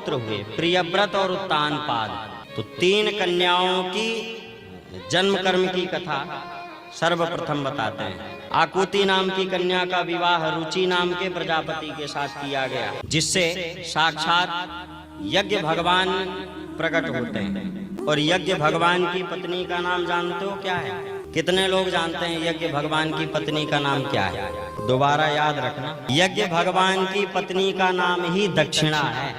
पुत्र हुए, प्रियव्रत और उत्तानपाद। तो 3 कन्याओं की जन्म कर्म की कथा सर्वप्रथम बताते हैं। आकुति नाम की कन्या का विवाह रुचि नाम के प्रजापति के साथ किया गया, जिससे साक्षात यज्ञ भगवान प्रकट होते हैं। और यज्ञ भगवान की पत्नी का नाम जानते हो क्या है? कितने लोग जानते हैं यज्ञ भगवान की पत्नी का नाम क्या है? दोबारा याद रखना, यज्ञ भगवान की पत्नी का नाम ही दक्षिणा है।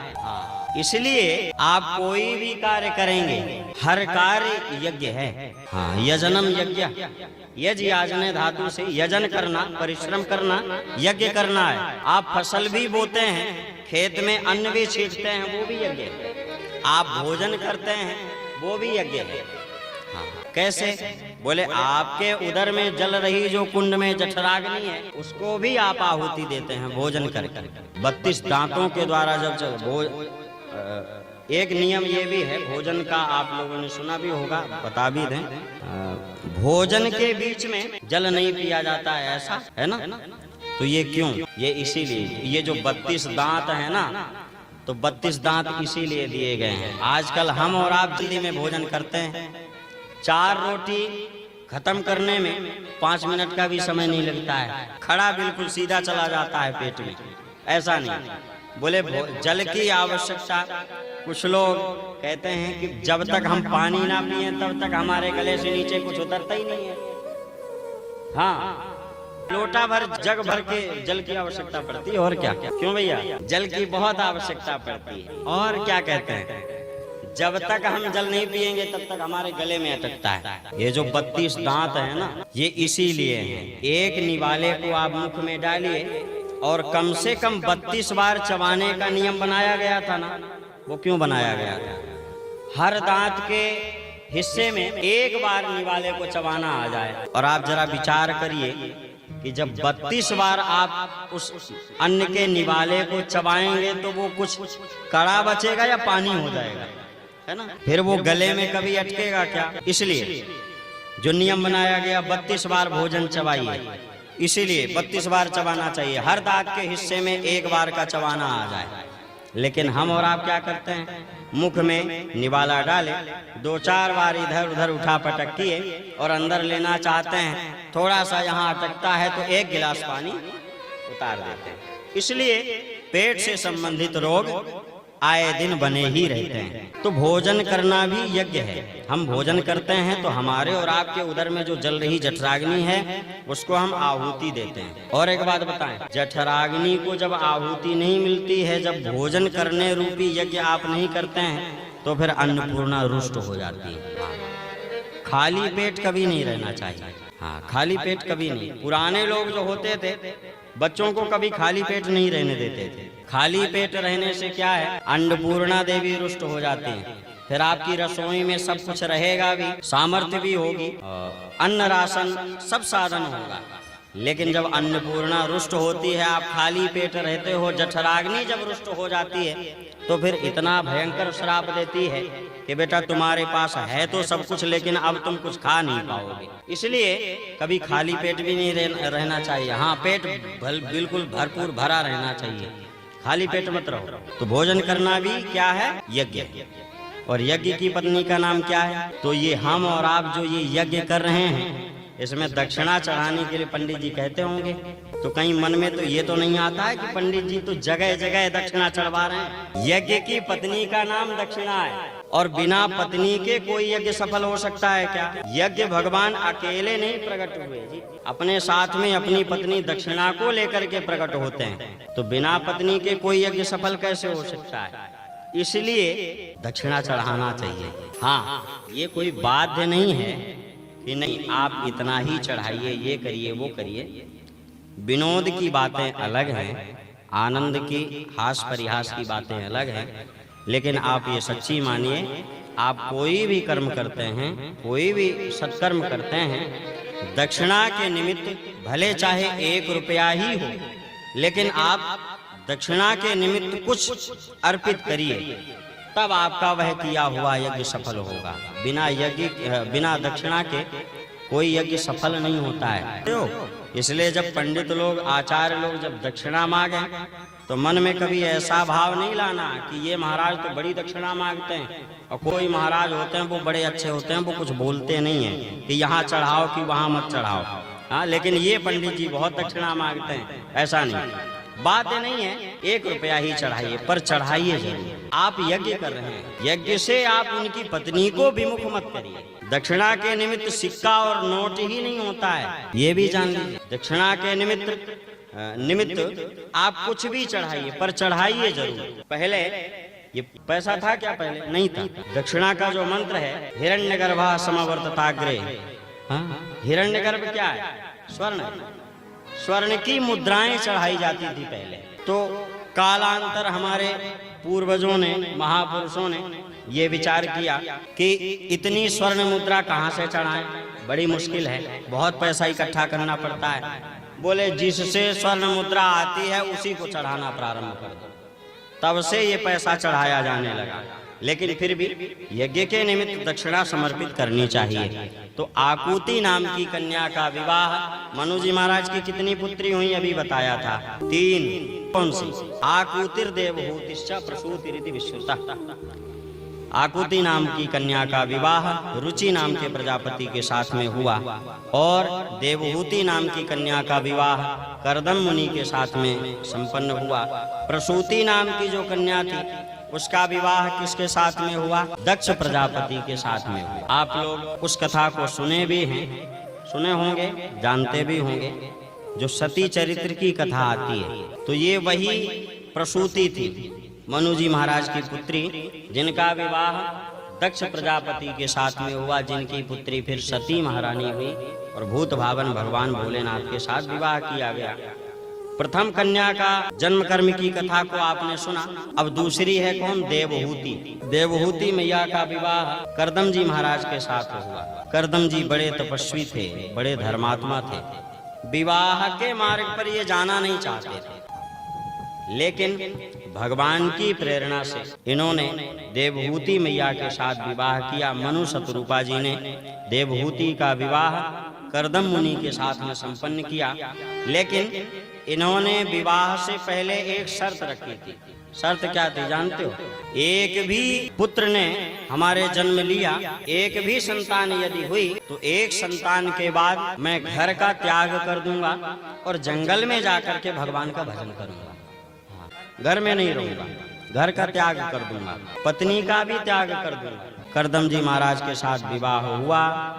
इसलिए आप कोई भी कार्य करेंगे, हर कार्य यज्ञ है। हाँ, यजनम यज्ञ, यज याजने धातु से यजन करना, परिश्रम करना, यज्ञ करना है। आप फसल भी बोते हैं, खेत में अन्न भी छींटते हैं, वो भी यज्ञ है। आप भोजन करते हैं, वो भी यज्ञ है। हाँ, कैसे? बोले आपके उदर में जल रही जो कुंड में जठराग्नि है, उसको भी आप आहुति देते हैं भोजन करके। 32 दांतों के द्वारा जब एक नियम ये भी है भोजन का, आप लोगों ने सुना भी होगा, बता भी दें, भोजन के बीच में जल नहीं पिया जाता है, ऐसा है ना? तो ये क्यों? ये इसीलिए, ये जो 32 दांत है ना, तो 32 दांत इसीलिए दिए गए हैं। आजकल हम और आप जल्दी में भोजन करते हैं, 4 रोटी खत्म करने में 5 मिनट का भी समय नहीं लगता है, खड़ा बिल्कुल सीधा चला जाता है पेट में। ऐसा नहीं, बोले जल की आवश्यकता, कुछ लोग कहते हैं कि जब तक हम पानी ना पिए तब तक हमारे गले से नीचे कुछ उतरता ही नहीं है। हाँ, लोटा भर जग भर के जल की आवश्यकता पड़ती है, और क्या? क्यों भैया? जल की बहुत आवश्यकता पड़ती है। और क्या कहते हैं, जब तक हम जल नहीं पिएंगे तब तक हमारे गले में अटकता है। ये जो 32 दांत है ना, ये इसीलिए है। एक निवाले को आप मुख में डालिए और कम से कम 32 बार चबाने का नियम बनाया गया था ना। वो क्यों बनाया गया था? हर दांत के हिस्से में एक बार निवाले को चबाना आ जाए। और आप जरा विचार करिए कि जब 32 बार आप उस अन्न के निवाले को चबाएंगे तो वो कुछ कड़ा बचेगा या पानी हो जाएगा, है ना? फिर वो गले में कभी अटकेगा क्या? इसलिए जो नियम बनाया गया 32 बार भोजन चबाइए, इसीलिए 32 बार चबाना चाहिए। हर दांत के हिस्से में एक बार का चबाना आ जाए। लेकिन हम और आप क्या करते हैं? मुख में निवाला डाले, 2-4 बार इधर उधर उठा पटक किए और अंदर लेना चाहते हैं, थोड़ा सा यहाँ अटकता है तो 1 गिलास पानी उतार देते हैं। इसलिए पेट से संबंधित रोग आए दिन बने ही रहते हैं। तो भोजन करना भी यज्ञ है। हम भोजन करते हैं तो हमारे और आपके उदर में जो जल रही जठराग्नि है उसको हम आहुति देते हैं। और एक बात बताएं, जठराग्नि को जब आहुति नहीं मिलती है, जब भोजन करने रूपी यज्ञ आप नहीं करते हैं, तो फिर अन्नपूर्णा रुष्ट हो जाती है। खाली पेट कभी नहीं रहना चाहिए। हाँ, खाली पेट कभी नहीं। पुराने लोग जो होते थे, बच्चों को कभी खाली पेट नहीं रहने देते थे। खाली पेट रहने से क्या है, अन्नपूर्णा देवी रुष्ट हो जाती हैं। फिर आपकी रसोई में सब कुछ रहेगा भी, सामर्थ्य भी होगी, अन्न राशन सब साधन होगा। लेकिन जब अन्नपूर्णा रुष्ट होती है, आप खाली पेट रहते हो, जठराग्नि जब रुष्ट हो जाती है, तो फिर इतना भयंकर श्राप देती है कि बेटा तुम्हारे पास है तो सब कुछ, लेकिन अब तुम कुछ खा नहीं पाओगे। इसलिए कभी खाली पेट भी नहीं रहना चाहिए। हाँ, पेट बिल्कुल भरपूर भरा रहना चाहिए, खाली पेट मत रहो। तो भोजन करना भी क्या है? यज्ञ। और यज्ञ की पत्नी का नाम क्या है? तो ये हम और आप जो ये यज्ञ कर रहे हैं, इसमें दक्षिणा चढ़ाने के लिए पंडित जी कहते होंगे, तो कहीं मन में तो ये तो नहीं आता है कि पंडित जी तो जगह जगह दक्षिणा चढ़वा रहे हैं। यज्ञ की पत्नी का नाम दक्षिणा है, और बिना पत्नी के कोई यज्ञ सफल हो सकता है क्या? यज्ञ भगवान अकेले नहीं प्रकट हुए जी, अपने साथ में अपनी पत्नी दक्षिणा को लेकर के प्रकट होते हैं। तो बिना पत्नी के कोई यज्ञ सफल कैसे हो सकता है? इसलिए दक्षिणा चढ़ाना चाहिए। हाँ, ये कोई बाध्य नहीं है कि नहीं आप इतना ही चढ़ाइए, ये करिए वो करिए। विनोद की बातें अलग हैं, आनंद की हास परिहास की बातें अलग हैं, लेकिन आप ये सच्ची मानिए, आप कोई भी कर्म करते हैं, कोई भी सत्कर्म करते हैं, दक्षिणा के निमित्त भले चाहे 1 रुपया ही हो, लेकिन आप दक्षिणा के निमित्त कुछ अर्पित करिए, तब आपका वह किया हुआ यज्ञ सफल होगा। बिना दक्षिणा के कोई यज्ञ सफल नहीं होता है। इसलिए जब पंडित लोग, आचार्य लोग जब दक्षिणा मांगे तो मन में कभी ऐसा भाव नहीं लाना कि ये महाराज तो बड़ी दक्षिणा मांगते हैं, और कोई महाराज होते हैं वो बड़े अच्छे होते हैं, वो कुछ बोलते नहीं हैं कि यहाँ चढ़ाओ कि वहाँ मत चढ़ाओ। हाँ, लेकिन ये पंडित जी बहुत दक्षिणा मांगते हैं, ऐसा नहीं। बात नहीं है 1 रुपया ही चढ़ाइए, पर चढ़ाइए जरूर। आप यज्ञ कर रहे हैं, यज्ञ से आप उनकी पत्नी को विमुख मत करिए। दक्षिणा के निमित्त सिक्का और नोट ही नहीं होता है, ये भी जान लीजिए। दक्षिणा के निमित्त आप कुछ भी चढ़ाइए, पर चढ़ाइए जरूर। पहले ये पैसा था क्या? पहले नहीं था। दक्षिणा का जो मंत्र है, हिरण्यगर्भा समवर्तताग्रे। हाँ, हिरण्यगर्भ क्या है? स्वर्ण। स्वर्ण की मुद्राएं चढ़ाई जाती थी पहले। तो कालांतर हमारे पूर्वजों ने, महापुरुषों ने ये विचार किया कि इतनी स्वर्ण मुद्रा कहाँ से चढ़ाएं, बड़ी मुश्किल है, बहुत पैसा इकट्ठा करना पड़ता है। बोले जिससे स्वर्ण मुद्रा आती है उसी को चढ़ाना प्रारंभ कर दो। तब से ये पैसा चढ़ाया जाने लगा। लेकिन फिर भी यज्ञ के निमित्त दक्षिणा समर्पित करनी चाहिए। तो आकुति नाम की कन्या का विवाह, मनु जी महाराज की कितनी पुत्री हुई अभी बताया था? 3। कौन सी? आकुतिर देवहूतिश्च प्रसूतिरिति विश्रुता। आकुति नाम की कन्या का विवाह रुचि नाम के प्रजापति के साथ में हुआ, और देवहूति नाम की कन्या का विवाह कर्दम मुनि के साथ में संपन्न हुआ। प्रसूति नाम की जो कन्या थी उसका विवाह किसके साथ में हुआ? दक्ष प्रजापति के साथ में हुआ। आप लोग उस कथा को सुने भी हैं, सुने होंगे, जानते भी होंगे, जो सती चरित्र की कथा आती है। तो ये वही प्रसूति थी, मनु जी महाराज की पुत्री, जिनका विवाह दक्ष प्रजापति के साथ में हुआ, जिनकी पुत्री फिर सती महारानी हुई और भूत भावन भगवान भोलेनाथ के साथ विवाह किया गया। प्रथम कन्या का जन्म कर्म की कथा को आपने सुना। अब दूसरी है कौन? देवहूति। देवहूति मैया का विवाह कर्दम जी महाराज के साथ हुआ। कर्दम जी बड़े तपस्वी थे, बड़े धर्मात्मा थे, विवाह के मार्ग पर ये जाना नहीं चाहते थे, लेकिन भगवान की प्रेरणा से इन्होंने देवहूति मैया के साथ विवाह किया। मनु शतरूपा जी ने देवहूति का विवाह कर्दम मुनि के साथ में संपन्न किया। लेकिन इन्होंने विवाह से पहले एक शर्त रखी थी। शर्त क्या थी जानते हो? एक भी पुत्र ने हमारे जन्म लिया, एक भी संतान यदि हुई, तो एक संतान के बाद मैं घर का त्याग कर दूंगा और जंगल में जाकर के भगवान का भजन करूंगा। घर में नहीं रहूंगा, घर का त्याग कर दूंगा, पत्नी का भी त्याग कर दूंगा। कर्दम जी महाराज के साथ विवाह हुआ,